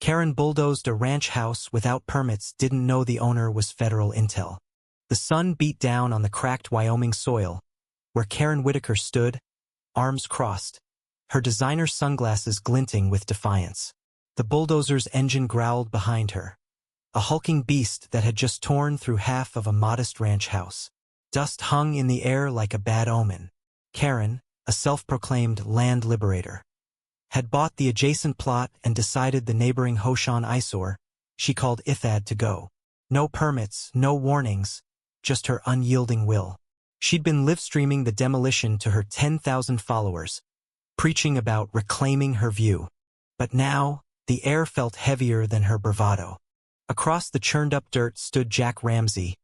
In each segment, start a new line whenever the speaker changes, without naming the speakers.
Karen bulldozed a ranch house without permits, didn't know the owner was federal intel. The sun beat down on the cracked Wyoming soil, where Karen Whitaker stood, arms crossed, her designer sunglasses glinting with defiance. The bulldozer's engine growled behind her, a hulking beast that had just torn through half of a modest ranch house. Dust hung in the air like a bad omen. Karen, a self-proclaimed land liberator, had bought the adjacent plot and decided the neighboring Hoshan eyesore she called Ithad to go. No permits, no warnings, just her unyielding will. She'd been live-streaming the demolition to her 10,000 followers, preaching about reclaiming her view. But now, the air felt heavier than her bravado. Across the churned-up dirt stood Jack Ramsey,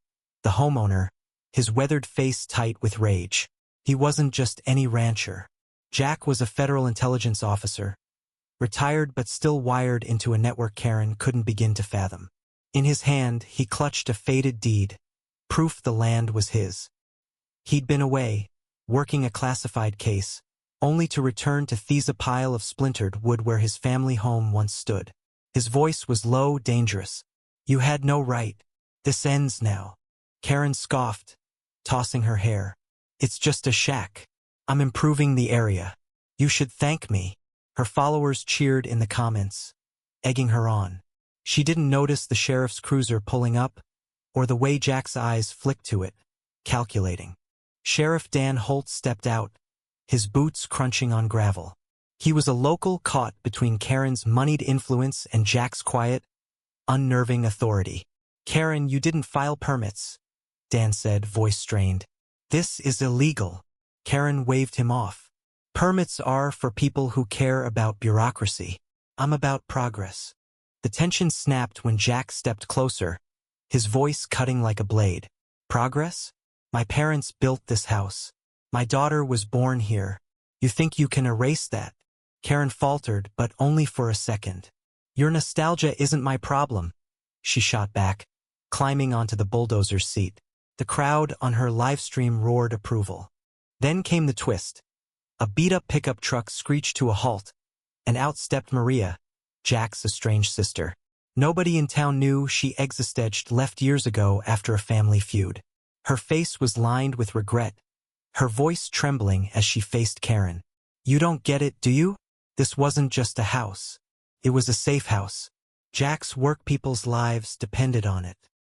the homeowner, his weathered face tight with rage. He wasn't just any rancher. Jack was a federal intelligence officer, retired but still wired into a network Karen couldn't begin to fathom. In his hand, he clutched a faded deed, proof the land was his. He'd been away, working a classified case, only to return to seize a pile of splintered wood where his family home once stood. His voice was low, dangerous. "You had no right. This ends now." Karen scoffed, tossing her hair. "It's just a shack. I'm improving the area. You should thank me." Her followers cheered in the comments, egging her on. She didn't notice the sheriff's cruiser pulling up, or the way Jack's eyes flicked to it, calculating. Sheriff Dan Holt stepped out, his boots crunching on gravel. He was a local caught between Karen's moneyed influence and Jack's quiet, unnerving authority. "Karen, you didn't file permits," Dan said, voice strained. "This is illegal." Karen waved him off. "Permits are for people who care about bureaucracy. I'm about progress." The tension snapped when Jack stepped closer, his voice cutting like a blade. "Progress? My parents built this house. My daughter was born here. You think you can erase that?" Karen faltered, but only for a second. "Your nostalgia isn't my problem," she shot back, climbing onto the bulldozer's seat. The crowd on her livestream roared approval. Then came the twist. A beat-up pickup truck screeched to a halt, and out stepped Maria, Jack's estranged sister. Nobody in town knew she existed, left years ago after a family feud. Her face was lined with regret, her voice trembling as she faced Karen. "You don't get it, do you? This wasn't just a house. It was a safe house. Jack's workpeople's lives depended on it."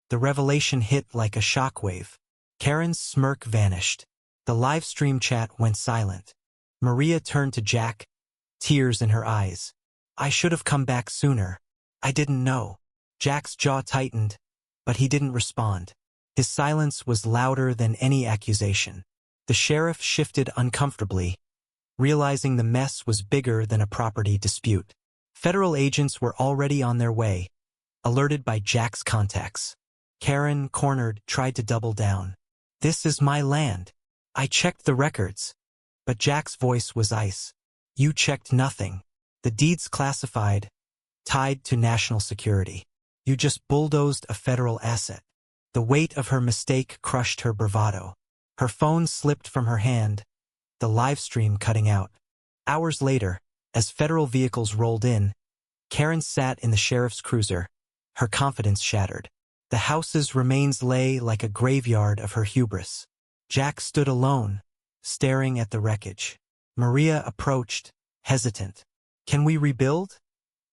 The revelation hit like a shockwave. Karen's smirk vanished. The live stream chat went silent. Maria turned to Jack, tears in her eyes. "I should have come back sooner. I didn't know." Jack's jaw tightened, but he didn't respond. His silence was louder than any accusation. The sheriff shifted uncomfortably, realizing the mess was bigger than a property dispute. Federal agents were already on their way, alerted by Jack's contacts. Karen, cornered, tried to double down. "This is my land. I checked the records." But Jack's voice was ice. "You checked nothing. The deed's classified, tied to national security. You just bulldozed a federal asset." The weight of her mistake crushed her bravado. Her phone slipped from her hand, the live stream cutting out. Hours later, as federal vehicles rolled in, Karen sat in the sheriff's cruiser, her confidence shattered. The house's remains lay like a graveyard of her hubris. Jack stood alone, staring at the wreckage. Maria approached, hesitant. "Can we rebuild?"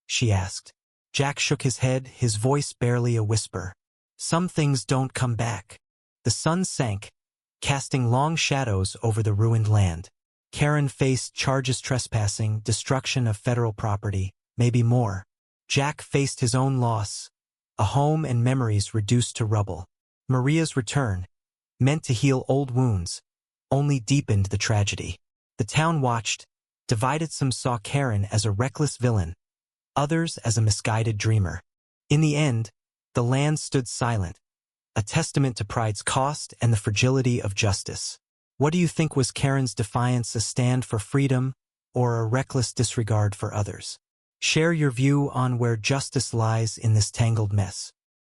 she asked. Jack shook his head, his voice barely a whisper. "Some things don't come back." The sun sank, casting long shadows over the ruined land. Karen faced charges trespassing, destruction of federal property, maybe more. Jack faced his own loss, a home and memories reduced to rubble. Maria's return, meant to heal old wounds, only deepened the tragedy. The town watched, divided. Some saw Karen as a reckless villain, others as a misguided dreamer. In the end, the land stood silent, a testament to pride's cost and the fragility of justice. What do you think was Karen's defiance, a stand for freedom, or a reckless disregard for others? Share your view on where justice lies in this tangled mess.